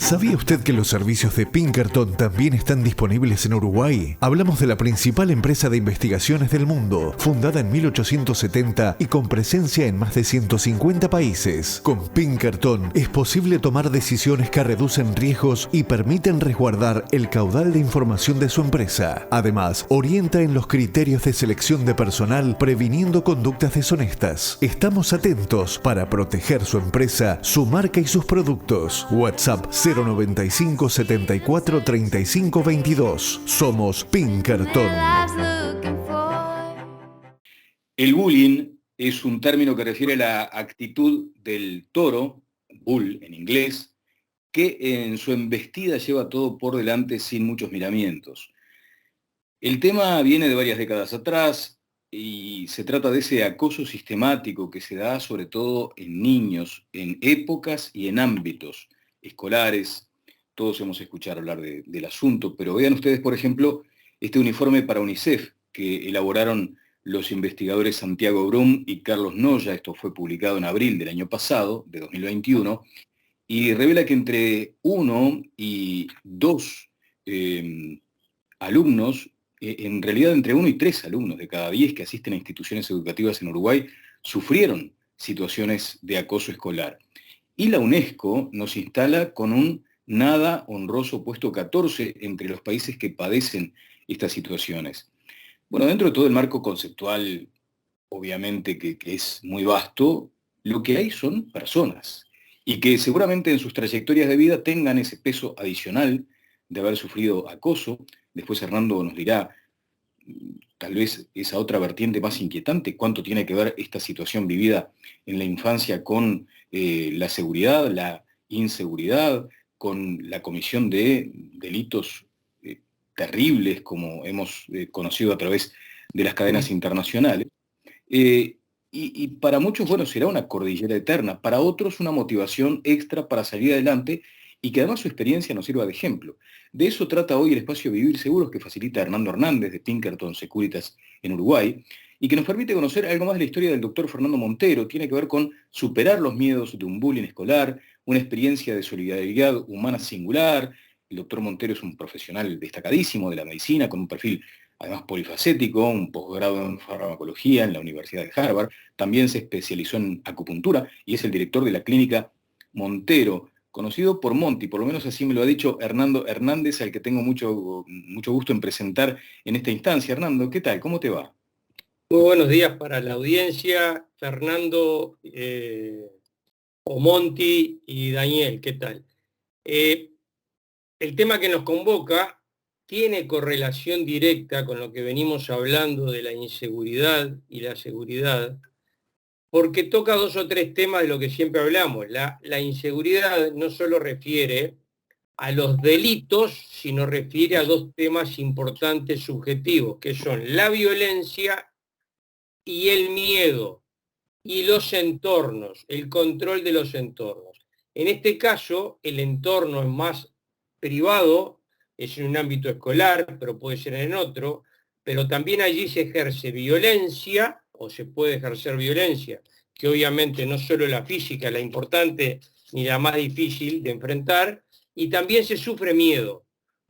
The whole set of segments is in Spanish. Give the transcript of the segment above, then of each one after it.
¿Sabía usted que los servicios de Pinkerton también están disponibles en Uruguay? Hablamos de la principal empresa de investigaciones del mundo, fundada en 1870 y con presencia en más de 150 países. Con Pinkerton es posible tomar decisiones que reducen riesgos y permiten resguardar el caudal de información de su empresa. Además, orienta en los criterios de selección de personal, previniendo conductas deshonestas. Estamos atentos para proteger su empresa, su marca y sus productos. WhatsApp 095 74 35 22. Somos Pinkerton. El bullying es un término que refiere a la actitud del toro, bull en inglés, que en su embestida lleva todo por delante sin muchos miramientos. El tema viene de varias décadas atrás y se trata de ese acoso sistemático que se da sobre todo en niños, en épocas y en ámbitos escolares. Todos hemos escuchado hablar del asunto, pero vean ustedes, por ejemplo, este uniforme para UNICEF que elaboraron los investigadores Santiago Brum y Carlos Noya. Esto fue publicado en abril del año pasado, de 2021, y revela que entre 1 y 2 alumnos, en realidad entre 1 y 3 alumnos de cada 10 que asisten a instituciones educativas en Uruguay, sufrieron situaciones de acoso escolar. Y la UNESCO nos instala con un nada honroso puesto 14 entre los países que padecen estas situaciones. Bueno, dentro de todo el marco conceptual, obviamente que es muy vasto, lo que hay son personas y que seguramente en sus trayectorias de vida tengan ese peso adicional de haber sufrido acoso. Después Hernando nos dirá tal vez esa otra vertiente más inquietante, cuánto tiene que ver esta situación vivida en la infancia con la seguridad, la inseguridad, con la comisión de delitos terribles como hemos conocido a través de las cadenas internacionales. Y para muchos, bueno, será una cordillera eterna, para otros una motivación extra para salir adelante y que además su experiencia nos sirva de ejemplo. De eso trata hoy el espacio Vivir Seguros que facilita Hernando Hernández de Pinkerton Securitas en Uruguay y que nos permite conocer algo más de la historia del doctor Fernando Montero. Tiene que ver con superar los miedos de un bullying escolar, una experiencia de solidaridad humana singular. El doctor Montero es un profesional destacadísimo de la medicina con un perfil además polifacético, un posgrado en farmacología en la Universidad de Harvard. También se especializó en acupuntura y es el director de la clínica Montero, conocido por Monty, por lo menos así me lo ha dicho Hernando Hernández, al que tengo mucho gusto en presentar en esta instancia. Hernando, ¿qué tal? ¿Cómo te va? Muy buenos días para la audiencia, Fernando, o Monty y Daniel, ¿qué tal? El tema que nos convoca tiene correlación directa con lo que venimos hablando de la inseguridad y la seguridad, porque toca 2 o 3 temas de lo que siempre hablamos. La inseguridad no solo refiere a los delitos, sino refiere a 2 temas importantes subjetivos, que son la violencia y el miedo, y los entornos, el control de los entornos. En este caso, el entorno es más privado, es en un ámbito escolar, pero puede ser en otro, pero también allí se ejerce violencia, o se puede ejercer violencia, que obviamente no solo la física, la importante ni la más difícil de enfrentar, y también se sufre miedo.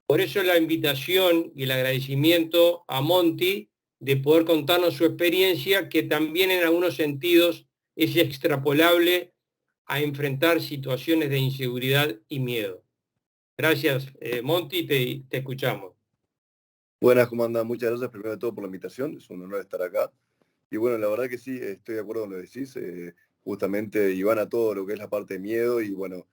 Por eso la invitación y el agradecimiento a Monty de poder contarnos su experiencia, que también en algunos sentidos es extrapolable a enfrentar situaciones de inseguridad y miedo. Gracias, Monty, te escuchamos. Buenas, ¿cómo andan? Muchas gracias primero de todo por la invitación, es un honor estar acá. Y bueno, la verdad que sí, estoy de acuerdo con lo que decís, justamente iban a todo lo que es la parte de miedo y bueno,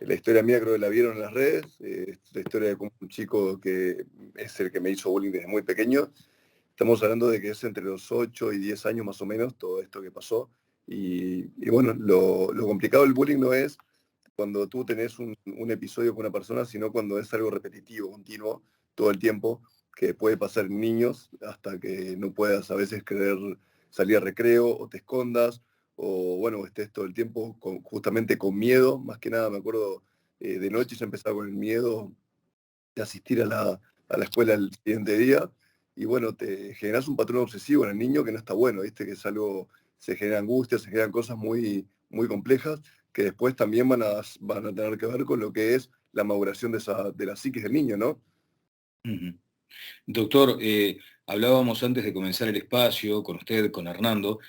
la historia mía creo que la vieron en las redes, la historia de un chico que es el que me hizo bullying desde muy pequeño. Estamos hablando de que es entre los 8 y 10 años más o menos todo esto que pasó. Y bueno, lo complicado del bullying no es cuando tú tenés un episodio con una persona, sino cuando es algo repetitivo, continuo, todo el tiempo, que puede pasar en niños hasta que no puedas a veces querer salir a recreo o te escondas, o bueno, estés todo el tiempo justamente con miedo. Más que nada me acuerdo de noche ya empezaba con el miedo de asistir a la escuela el siguiente día, y bueno, te generas un patrón obsesivo en el niño que no está bueno, ¿viste? Que es algo, se genera angustia, se generan cosas muy, muy complejas que después también van a tener que ver con lo que es la maduración de la psiquis del niño, ¿no? Ujú. Doctor, hablábamos antes de comenzar el espacio con usted, con Hernando,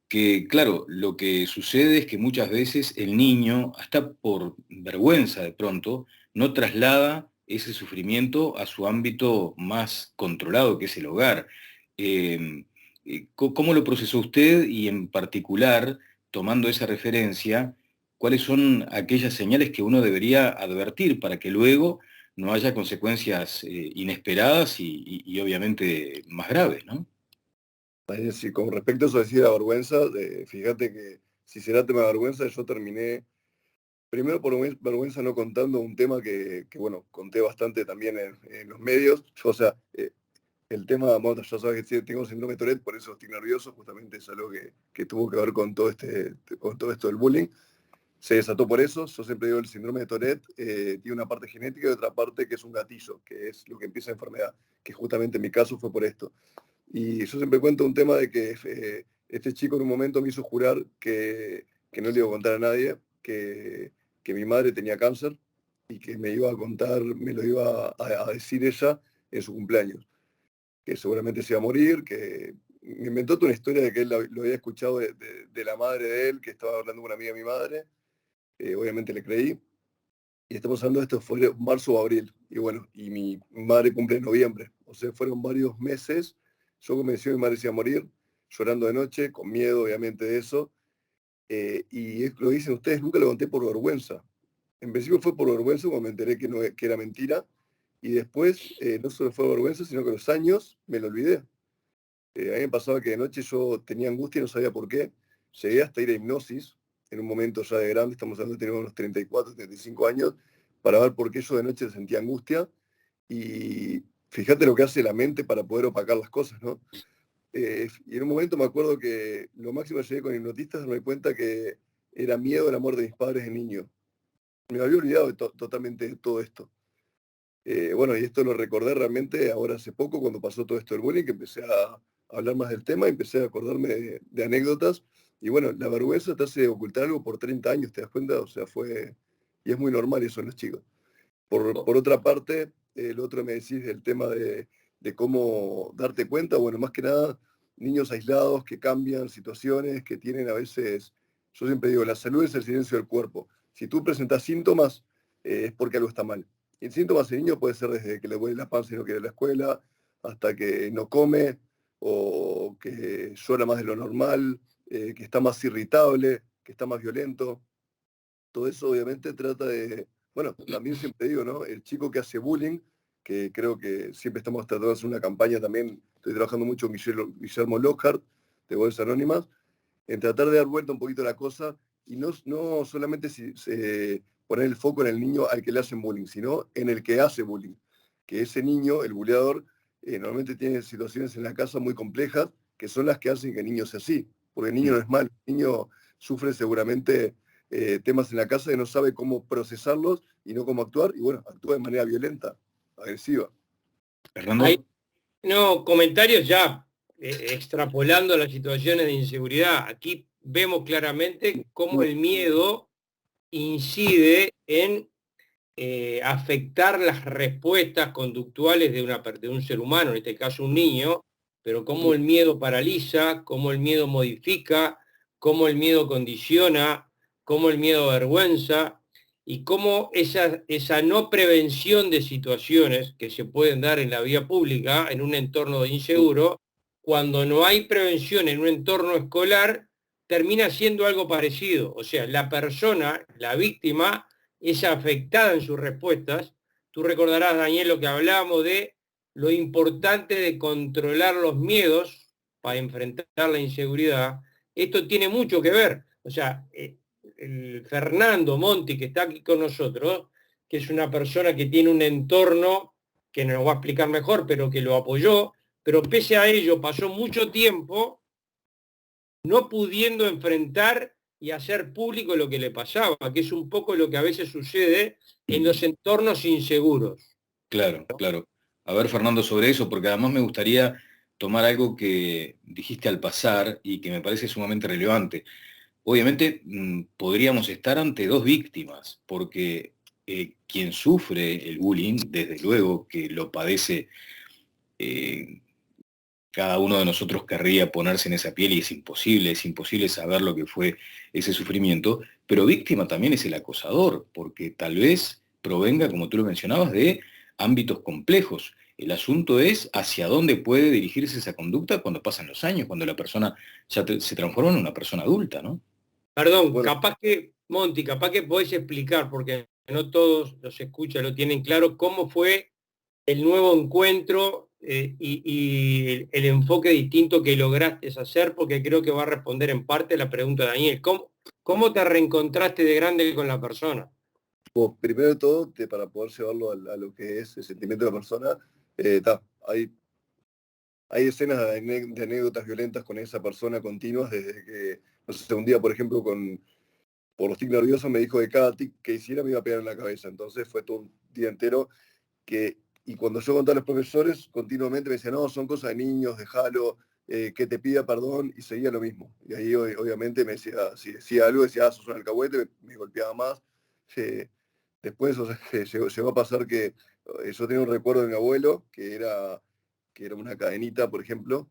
que claro, lo que sucede es que muchas veces el niño, hasta por vergüenza de pronto, no traslada ese sufrimiento a su ámbito más controlado, que es el hogar. Eh, ¿Cómo lo procesó usted y en particular, tomando esa referencia, cuáles son aquellas señales que uno debería advertir para que luego no haya consecuencias inesperadas y obviamente más graves, ¿no? Sí, con respecto a eso decir la vergüenza, fíjate que si será tema de vergüenza, yo terminé, primero por vergüenza no contando un tema bueno, conté bastante también en los medios. Yo, o sea, el tema, bueno, ya sabes que sí, tengo síndrome de Tourette, por eso estoy nervioso, justamente es algo que tuvo que ver con con todo esto del bullying. Se desató por eso. Yo siempre digo, el síndrome de Tourette tiene una parte genética y otra parte que es un gatillo, que es lo que empieza la enfermedad, que justamente en mi caso fue por esto. Y yo siempre cuento un tema de que este chico en un momento me hizo jurar que no le iba a contar a nadie, que mi madre tenía cáncer y que me iba a contar, me lo iba a decir ella en su cumpleaños, que seguramente se iba a morir, que me inventó toda una historia de que él lo había escuchado de la madre de él, que estaba hablando con una amiga de mi madre. Obviamente le creí. Y estamos hablando de esto, fue marzo o abril. Y bueno, y mi madre cumple en noviembre. O sea, fueron varios meses. Yo convencí a mi madre se iba a morir, llorando de noche, con miedo obviamente de eso. Lo dicen ustedes, nunca lo conté por vergüenza. En principio fue por vergüenza cuando me enteré que era mentira. Y después no solo fue vergüenza, sino que los años me lo olvidé. A mí me pasaba que de noche yo tenía angustia y no sabía por qué. Llegué hasta ir a hipnosis, en un momento ya de grande, estamos hablando de tener unos 34, 35 años, para ver por qué yo de noche sentía angustia. Y fíjate lo que hace la mente para poder opacar las cosas, ¿no? Y en un momento me acuerdo que lo máximo que llegué con hipnotistas, darme cuenta que era miedo al amor de mis padres de niño. Me había olvidado totalmente de todo esto. Bueno, y esto lo recordé realmente ahora hace poco, cuando pasó todo esto del bullying, que empecé a hablar más del tema, empecé a acordarme de anécdotas. Y bueno, la vergüenza te hace ocultar algo por 30 años, ¿te das cuenta? O sea, y es muy normal eso en los chicos. Por otra parte, lo otro me decís del tema de cómo darte cuenta, bueno, más que nada, niños aislados que cambian situaciones, que tienen a veces, yo siempre digo, la salud es el silencio del cuerpo. Si tú presentas síntomas, es porque algo está mal. Y síntomas en niño puede ser desde que le duele la panza y no quiere ir a la escuela, hasta que no come, o que llora más de lo normal, que está más irritable, que está más violento. Todo eso obviamente trata de, bueno, también siempre digo, ¿no? El chico que hace bullying, que creo que siempre estamos tratando de hacer una campaña también, estoy trabajando mucho con Guillermo Lockhart, de Voces Anónimas, en tratar de dar vuelta un poquito a la cosa y no solamente poner el foco en el niño al que le hacen bullying, sino en el que hace bullying. Que ese niño, el buleador, normalmente tiene situaciones en la casa muy complejas que son las que hacen que el niño sea así. Porque el niño no es malo, el niño sufre seguramente temas en la casa que no sabe cómo procesarlos y no cómo actuar, y bueno, actúa de manera violenta, agresiva. Hernando. No, comentarios ya extrapolando las situaciones de inseguridad. Aquí vemos claramente cómo el miedo incide en afectar las respuestas conductuales de un ser humano, en este caso un niño, pero cómo el miedo paraliza, cómo el miedo modifica, cómo el miedo condiciona, cómo el miedo avergüenza y cómo esa no prevención de situaciones que se pueden dar en la vía pública, en un entorno inseguro, cuando no hay prevención en un entorno escolar, termina siendo algo parecido. O sea, la persona, la víctima, es afectada en sus respuestas. Tú recordarás, Daniel, lo que hablábamos de lo importante de controlar los miedos para enfrentar la inseguridad. Esto tiene mucho que ver. O sea, el Fernando Monti, que está aquí con nosotros, que es una persona que tiene un entorno que nos va a explicar mejor, pero que lo apoyó, pero pese a ello pasó mucho tiempo no pudiendo enfrentar y hacer público lo que le pasaba, que es un poco lo que a veces sucede en los entornos inseguros. Claro, claro. A ver, Fernando, sobre eso, porque además me gustaría tomar algo que dijiste al pasar y que me parece sumamente relevante. obviamente podríamos estar ante dos víctimas, porque quien sufre el bullying, desde luego que lo padece, eh, cada uno de nosotros querría ponerse en esa piel y es imposible saber lo que fue ese sufrimiento, pero víctima también es el acosador, porque tal vez provenga, como tú lo mencionabas, de ámbitos complejos. El asunto es hacia dónde puede dirigirse esa conducta cuando pasan los años, cuando la persona ya se transforma en una persona adulta, ¿no? Perdón, Bueno, capaz que, Monty, capaz que podés explicar, porque no todos los escuchas lo tienen claro, cómo fue el nuevo encuentro y el enfoque distinto que lograste hacer, porque creo que va a responder en parte a la pregunta de Daniel. ¿Cómo te reencontraste de grande con la persona? pues, primero de todo, para poder llevarlo a lo que es el sentimiento de la persona, hay, hay escenas de anécdotas violentas con esa persona continuas desde que, no sé, un día, por ejemplo, por los tics nerviosos me dijo que cada tic que hiciera me iba a pegar en la cabeza. Entonces fue todo un día entero y cuando yo contaba a los profesores, continuamente me decían, no, son cosas de niños, déjalo, que te pida perdón, y seguía lo mismo. Y ahí obviamente me decía, si decía algo, decía, sos un alcahuete, me golpeaba más. Eh, Después, o sea, llegó a pasar que yo tenía un recuerdo de mi abuelo, que era una cadenita, por ejemplo,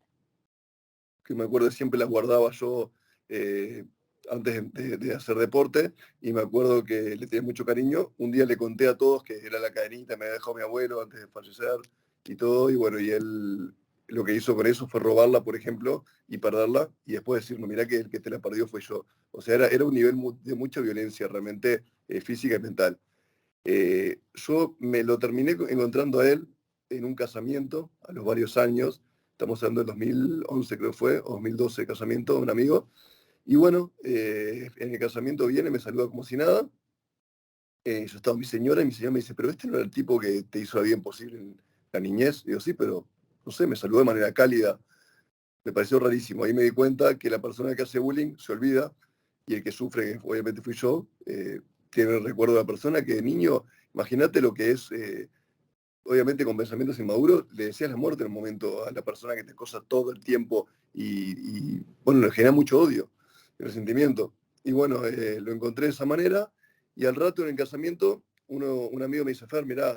que me acuerdo que siempre las guardaba yo eh, antes de hacer deporte, y me acuerdo que le tenía mucho cariño. Un día le conté a todos que era la cadenita, me había dejado mi abuelo antes de fallecer y todo, y bueno, y él lo que hizo con eso fue robarla, por ejemplo, y perderla, y después decirme, mirá que el que te la perdió fue yo. O sea, era un nivel de mucha violencia, realmente física y mental. Yo me lo terminé encontrando a él en un casamiento a los varios años. Estamos hablando del 2011, creo que fue, o 2012, casamiento de un amigo. Y bueno, en el casamiento viene, me saluda como si nada. Yo estaba con mi señora y mi señora me dice, pero este no era el tipo que te hizo la vida imposible en la niñez. Digo, sí, pero no sé, me saludó de manera cálida. Me pareció rarísimo. Ahí me di cuenta que la persona que hace bullying se olvida y el que sufre, que obviamente fui yo, tiene el recuerdo de la persona que de niño, imagínate lo que es, obviamente con pensamientos inmaduros, le decías la muerte en un momento a la persona que te acosa todo el tiempo bueno, le genera mucho odio, resentimiento. Y bueno, lo encontré de esa manera y al rato en el casamiento un amigo me dice, Fer, mirá,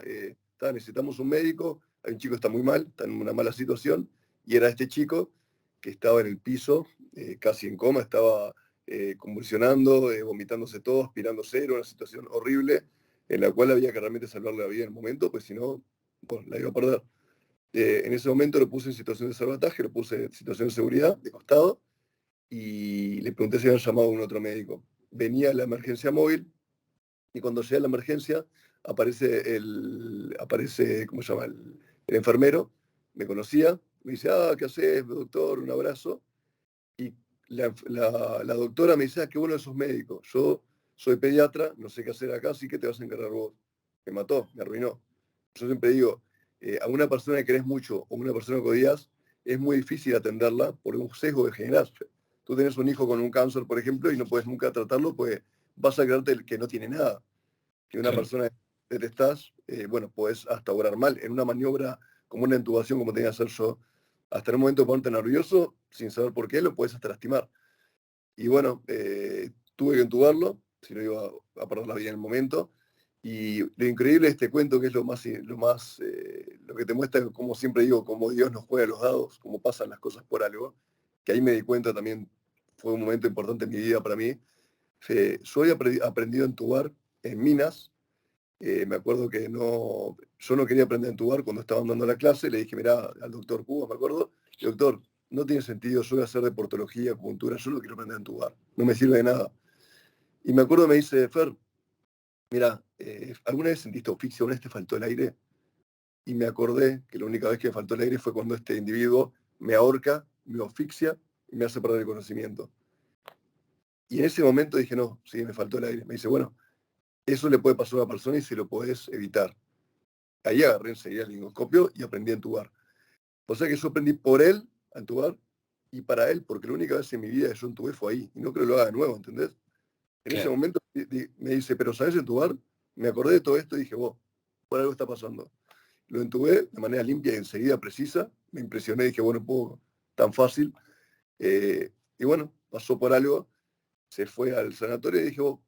necesitamos un médico, hay un chico que está muy mal, está en una mala situación, y era este chico que estaba en el piso, casi en coma, estaba convulsionando, vomitándose todo, aspirándose, era una situación horrible en la cual había que realmente salvarle la vida en el momento, pues si no, bueno, la iba a perder. En ese momento lo puse en situación de salvataje, lo puse en situación de seguridad, de costado, y le pregunté si habían llamado a un otro médico. Venía la emergencia móvil, y cuando llega la emergencia, aparece ¿cómo se llama? El enfermero, me conocía, me dice, ¿qué haces, doctor? Un abrazo. Y la doctora me dice, qué bueno esos médicos. Yo soy pediatra, no sé qué hacer acá, así que te vas a encargar vos. Me mató, me arruinó. Yo siempre digo, a una persona que querés mucho o una persona que odias, es muy difícil atenderla por un sesgo de generar. Tú tenés un hijo con un cáncer, por ejemplo, y no puedes nunca tratarlo, pues vas a creerte que no tiene nada. Que una Claro. persona que detestás, bueno, puedes hasta obrar mal. En una maniobra como una intubación, como tenía que hacer yo, hasta en un momento de ponerte nervioso, sin saber por qué, lo puedes hasta lastimar. Y bueno, tuve que entubarlo, si no iba a perder la vida en el momento. Y lo increíble de este cuento, que es lo que te muestra, como siempre digo, cómo Dios nos juega los dados, cómo pasan las cosas por algo, que ahí me di cuenta también, fue un momento importante en mi vida para mí. Yo he aprendido a entubar en Minas. Me acuerdo que yo no quería aprender a entubar cuando estaban dando la clase. Le dije, mirá, al doctor Cuba, me acuerdo, doctor, no tiene sentido, yo voy a hacer deportología, acupuntura, yo no quiero aprender a entubar, no me sirve de nada. Y me acuerdo, me dice, Fer, mira, ¿alguna vez sentiste asfixia? ¿Una vez te faltó el aire? Y me acordé que la única vez que me faltó el aire fue cuando este individuo me ahorca, me asfixia y me hace perder el conocimiento. Y en ese momento dije, no, sí, me faltó el aire. Me dice, bueno, eso le puede pasar a una persona y se lo podés evitar. Ahí agarré enseguida el lingoscopio y aprendí a entubar. O sea que yo aprendí por él a entubar y para él, porque la única vez en mi vida que yo entubé fue ahí. Y no creo que lo haga de nuevo, ¿entendés? En ese Claro. momento me dice, ¿pero sabes entubar? Me acordé de todo esto y dije, vos, por algo está pasando. Lo entubé de manera limpia y enseguida precisa. Me impresioné, dije, bueno, puedo tan fácil. Y bueno, pasó por algo. se fue al sanatorio y dije, "Oh,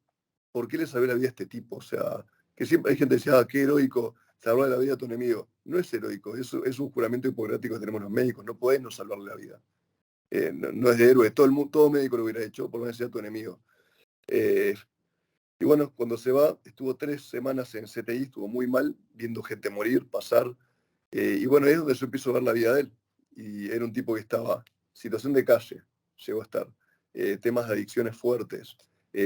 ¿por qué le salvé la vida a este tipo?". O sea, que siempre hay gente que decía, qué heroico, salvar la vida a tu enemigo. No es heroico, es un juramento hipocrático que tenemos los médicos, no podés no salvarle la vida. No es de héroe, todo médico lo hubiera hecho, por lo menos sea tu enemigo. Eh, y bueno, cuando se va, estuvo 3 semanas en CTI, estuvo muy mal, viendo gente morir, pasar. Y bueno, ahí es donde yo empiezo a ver la vida de él. Y era un tipo que estaba, situación de calle, llegó a estar, temas de adicciones fuertes,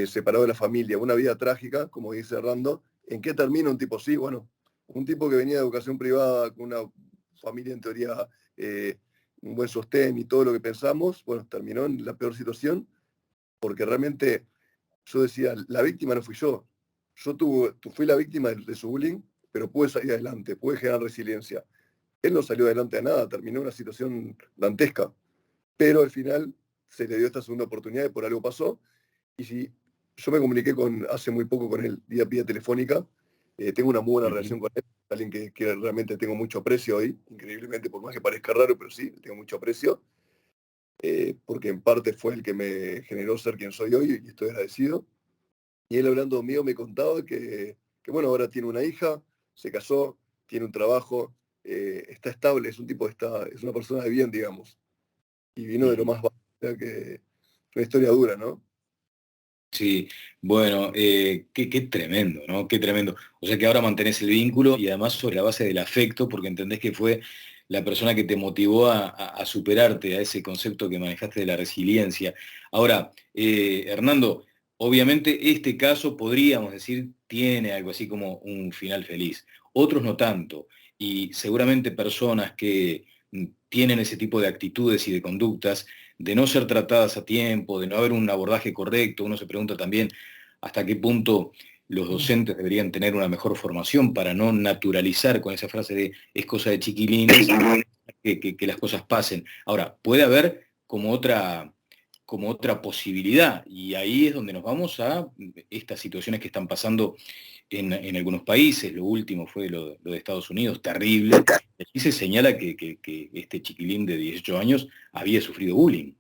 separado de la familia, una vida trágica, como dice Rando. ¿En qué termina un tipo así? Bueno, un tipo que venía de educación privada, con una familia en teoría, un buen sostén y todo lo que pensamos, bueno, terminó en la peor situación, porque realmente yo decía, la víctima no fui yo. Fui la víctima de su bullying, pero pude salir adelante, pude generar resiliencia. Él no salió adelante de nada, terminó en una situación dantesca, pero al final se le dio esta segunda oportunidad y por algo pasó. Y si yo me comuniqué hace muy poco con él, vía telefónica, tengo una muy buena relación con él, alguien que realmente tengo mucho aprecio hoy, increíblemente, por más que parezca raro, pero sí, tengo mucho aprecio, porque en parte fue el que me generó ser quien soy hoy y estoy agradecido. Y él hablando conmigo me contaba que bueno, ahora tiene una hija, se casó, tiene un trabajo, está estable, es un tipo, es una persona de bien, digamos. Y vino de lo más bajo, o sea que una historia dura, ¿no? Sí, bueno, qué tremendo, ¿no? Qué tremendo. O sea que ahora mantenés el vínculo y además sobre la base del afecto, porque entendés que fue la persona que te motivó a superarte, a ese concepto que manejaste de la resiliencia. Ahora, Hernando, obviamente este caso podríamos decir tiene algo así como un final feliz, otros no tanto, y seguramente personas que tienen ese tipo de actitudes y de conductas de no ser tratadas a tiempo, de no haber un abordaje correcto. Uno se pregunta también hasta qué punto los docentes deberían tener una mejor formación para no naturalizar con esa frase de es cosa de chiquilines que las cosas pasen. Ahora, puede haber como otra posibilidad, y ahí es donde nos vamos a estas situaciones que están pasando en algunos países. Lo último fue lo de Estados Unidos, terrible. Aquí se señala que este chiquilín de 18 años había sufrido bullying.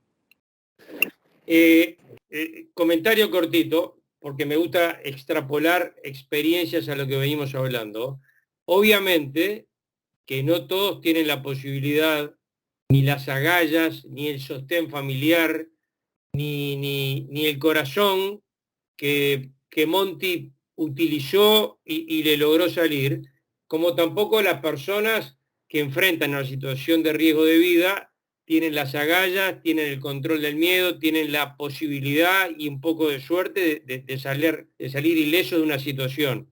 Comentario cortito, porque me gusta extrapolar experiencias a lo que venimos hablando. Obviamente que no todos tienen la posibilidad, ni las agallas, ni el sostén familiar, ni el corazón que Monty utilizó y le logró salir, como tampoco las personas que enfrentan una situación de riesgo de vida tienen las agallas, tienen el control del miedo, tienen la posibilidad y un poco de suerte de salir ileso de una situación.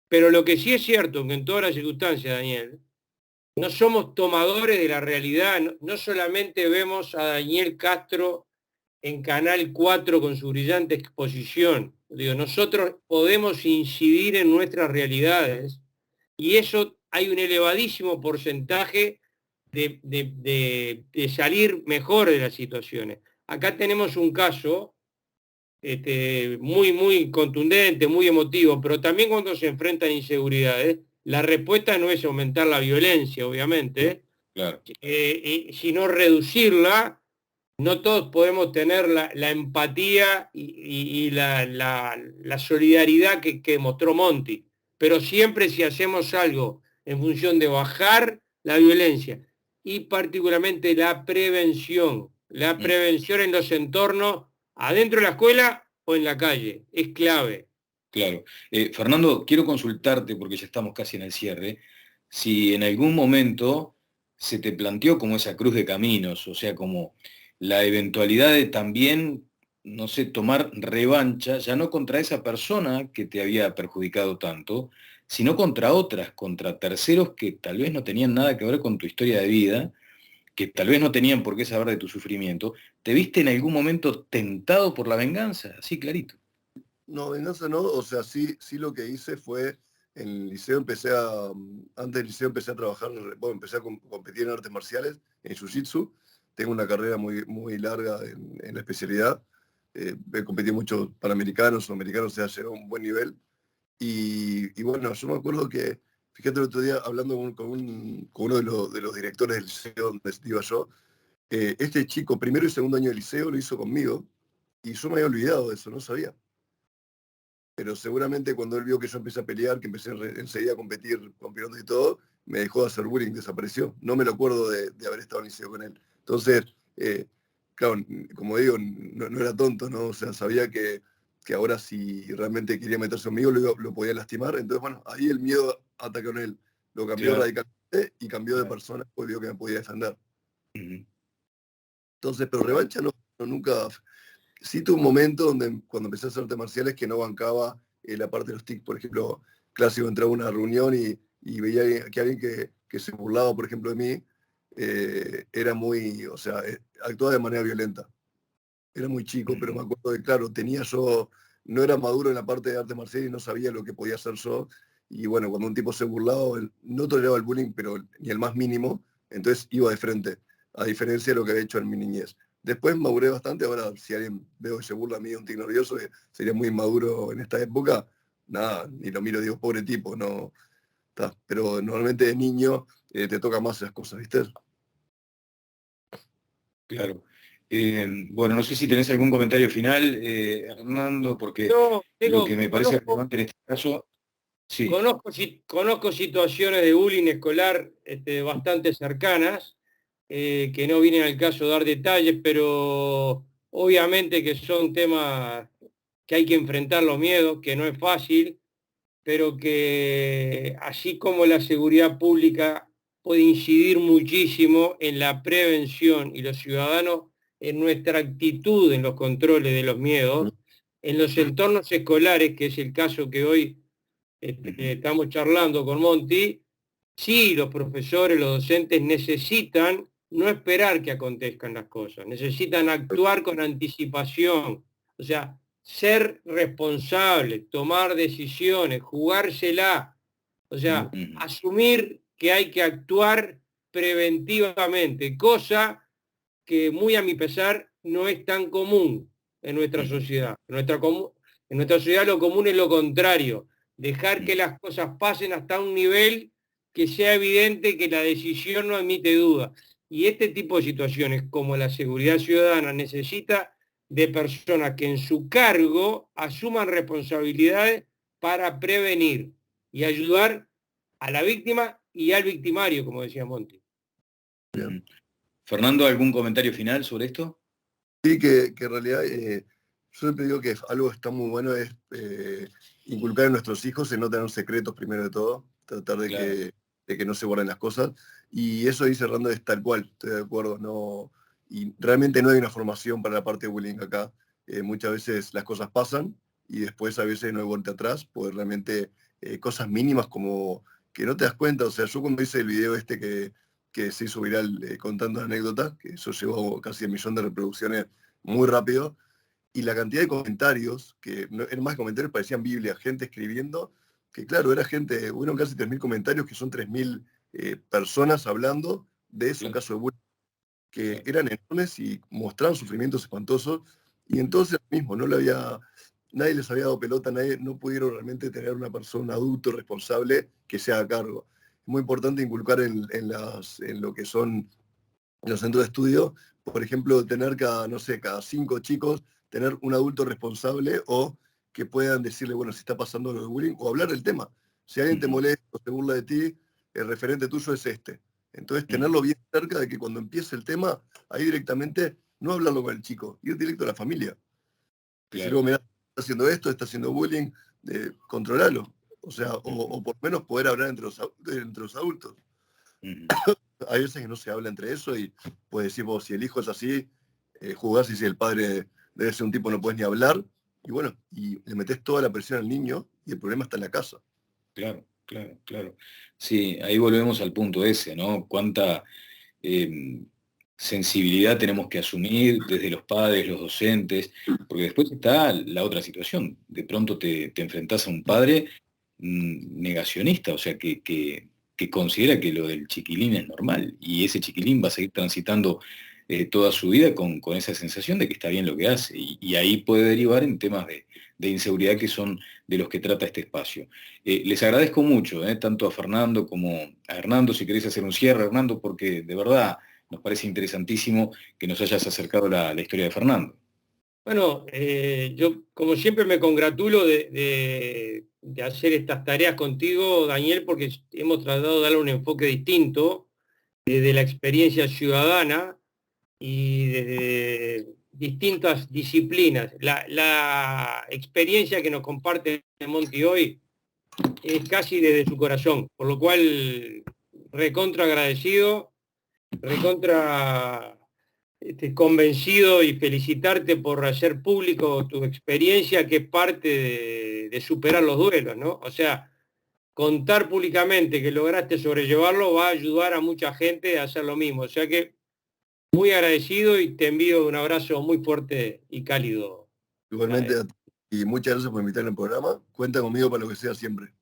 Pero lo que sí es cierto, que en todas las circunstancias, Daniel, no somos tomadores de la realidad, no solamente vemos a Daniel Castro en Canal 4 con su brillante exposición. Digo, nosotros podemos incidir en nuestras realidades y eso hay un elevadísimo porcentaje de salir mejor de las situaciones. Acá tenemos un caso muy contundente, muy emotivo, pero también cuando se enfrentan inseguridades, la respuesta no es aumentar la violencia, obviamente, Claro. sino reducirla. No todos podemos tener la empatía y la solidaridad que mostró Monty, pero siempre si hacemos algo en función de bajar la violencia y particularmente la prevención en los entornos, adentro de la escuela o en la calle, es clave. Claro. Fernando, quiero consultarte, porque ya estamos casi en el cierre, si en algún momento se te planteó como esa cruz de caminos, o sea, como la eventualidad de también, no sé, tomar revancha, ya no contra esa persona que te había perjudicado tanto, sino contra otras, contra terceros que tal vez no tenían nada que ver con tu historia de vida, que tal vez no tenían por qué saber de tu sufrimiento. ¿Te viste en algún momento tentado por la venganza? Así clarito. No, venganza no, o sea, sí lo que hice fue, en el liceo antes del liceo empecé a trabajar, bueno, empecé a competir en artes marciales, en Jiu-Jitsu. Tengo una carrera muy larga en la especialidad. He competido muchos panamericanos, sudamericanos, o sea, llegó a un buen nivel. Y bueno, yo me acuerdo que, fíjate el otro día hablando con uno de los directores del liceo donde iba yo, este chico, primero y segundo año de liceo, lo hizo conmigo. Y yo me había olvidado de eso, no sabía. Pero seguramente cuando él vio que yo empecé a pelear, que empecé enseguida a competir con pilotos y todo, me dejó de hacer bullying, desapareció. No me lo acuerdo de haber estado en liceo con él. Entonces, claro, como digo, no era tonto, ¿no? O sea, sabía que ahora si realmente quería meterse conmigo lo podía lastimar. Entonces, bueno, ahí el miedo atacó en él. Lo cambió Claro, radicalmente y cambió de claro. persona, pues vio que me podía defender. Ujú. Entonces, pero revancha nunca. Sí tuve un momento donde cuando empecé a hacer artes marciales que no bancaba la parte de los tics. Por ejemplo, clásico, entraba a una reunión y veía que alguien que se burlaba, por ejemplo, de mí, era muy, o sea, actuaba de manera violenta. Era muy chico, pero me Ujú. acuerdo que, claro, no era maduro en la parte de artes marciales y no sabía lo que podía hacer yo. Y bueno, cuando un tipo se burlaba, no toleraba el bullying, pero ni el más mínimo, entonces iba de frente, a diferencia de lo que había hecho en mi niñez. Después maduré bastante, ahora si alguien veo que se burla a mí de un tic nervioso, que sería muy inmaduro en esta época, nada, ni lo miro, digo, pobre tipo, no, está. Pero normalmente de niño te toca más esas cosas, ¿viste? Claro. Bueno, no sé si tenés algún comentario final, Hernando, porque No, lo que me parece relevante en este caso, sí, conozco situaciones de bullying escolar bastante cercanas, que no vienen al caso dar detalles, pero obviamente que son temas que hay que enfrentar los miedos, que no es fácil, pero que así como la seguridad pública puede incidir muchísimo en la prevención y los ciudadanos en nuestra actitud en los controles de los miedos, en los entornos escolares, que es el caso que hoy ujú, estamos charlando con Monty, sí, los profesores, los docentes necesitan no esperar que acontezcan las cosas, necesitan actuar con anticipación, o sea, ser responsables, tomar decisiones, jugársela, o sea, ujú, asumir que hay que actuar preventivamente, cosa que muy a mi pesar no es tan común en nuestra ujú, sociedad. En nuestra sociedad lo común es lo contrario, dejar ujú. que las cosas pasen hasta un nivel que sea evidente que la decisión no admite duda. Y este tipo de situaciones, como la seguridad ciudadana, necesita de personas que en su cargo asuman responsabilidades para prevenir y ayudar a la víctima y al victimario, como decía Monti. Bien. Ujú. Fernando, ¿algún comentario final sobre esto? Sí, que en realidad yo siempre digo que algo que está muy bueno es inculcar a nuestros hijos en no tener secretos primero de todo, tratar Claro, de que no se guarden las cosas. Y eso dice Rando es tal cual, estoy de acuerdo. No, y realmente no hay una formación para la parte de bullying acá. Muchas veces las cosas pasan y después a veces no hay vuelta atrás, pues realmente cosas mínimas como que no te das cuenta. O sea, yo cuando hice el video este que se hizo viral contando anécdotas, que eso llevó casi 1 millón de reproducciones muy rápido, y la cantidad de comentarios, que no, eran más comentarios, parecían Biblia, gente escribiendo, que claro, era gente, hubo casi 3.000 comentarios, que son 3.000 personas hablando de eso, un claro, caso de bullying, que claro. eran enormes y mostraban sufrimientos espantosos, y entonces mismo, no le había, nadie les había dado pelota, nadie, no pudieron realmente tener una persona, un adulto responsable que se haga cargo. Es muy importante inculcar en lo que son en los centros de estudio, por ejemplo, tener no sé, cada 5 chicos, tener un adulto responsable o que puedan decirle, bueno, si está pasando lo de bullying, o hablar del tema. Si alguien te Ujú, molesta o se burla de ti, el referente tuyo es este. Entonces, ujú. tenerlo bien cerca de que cuando empiece el tema, ahí directamente, no hablarlo con el chico, ir directo a la familia. Decirle, Claro, oh, mira, está haciendo esto, está haciendo bullying, controlarlo. O sea, ujú, o por lo menos poder hablar entre los adultos. ujú. Hay veces que no se habla entre eso y puedes decir, vos, si el hijo es así, jugás y si el padre debe ser un tipo no puedes ni hablar, y bueno, y le metes toda la presión al niño y el problema está en la casa. Claro, claro, claro. Sí, ahí volvemos al punto ese, ¿no? Cuánta eh, sensibilidad tenemos que asumir desde los padres, los docentes, porque después está la otra situación. De pronto te enfrentás a un padre negacionista, o sea, que considera que lo del chiquilín es normal, y ese chiquilín va a seguir transitando toda su vida con esa sensación de que está bien lo que hace, y ahí puede derivar en temas de inseguridad que son de los que trata este espacio. Les agradezco mucho, tanto a Fernando como a Hernando, si querés hacer un cierre, Hernando, porque de verdad nos parece interesantísimo que nos hayas acercado la historia de Fernando. Bueno, yo como siempre me congratulo de hacer estas tareas contigo, Daniel, porque hemos tratado de darle un enfoque distinto desde la experiencia ciudadana y desde distintas disciplinas. La experiencia que nos comparte Monti hoy es casi desde su corazón, por lo cual recontra agradecido, recontra convencido y felicitarte por hacer público tu experiencia, que es parte de superar los duelos, ¿no? O sea, contar públicamente que lograste sobrellevarlo va a ayudar a mucha gente a hacer lo mismo. O sea que muy agradecido y te envío un abrazo muy fuerte y cálido. Igualmente, y muchas gracias por invitarme al programa. Cuenta conmigo para lo que sea siempre.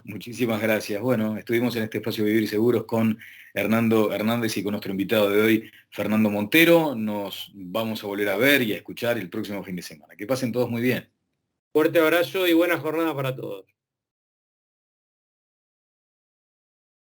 Muchísimas gracias. Bueno, estuvimos en este espacio Vivir Seguros con Hernando Hernández y con nuestro invitado de hoy, Fernando Montero. Nos vamos a volver a ver y a escuchar el próximo fin de semana. Que pasen todos muy bien. Fuerte abrazo y buena jornada para todos.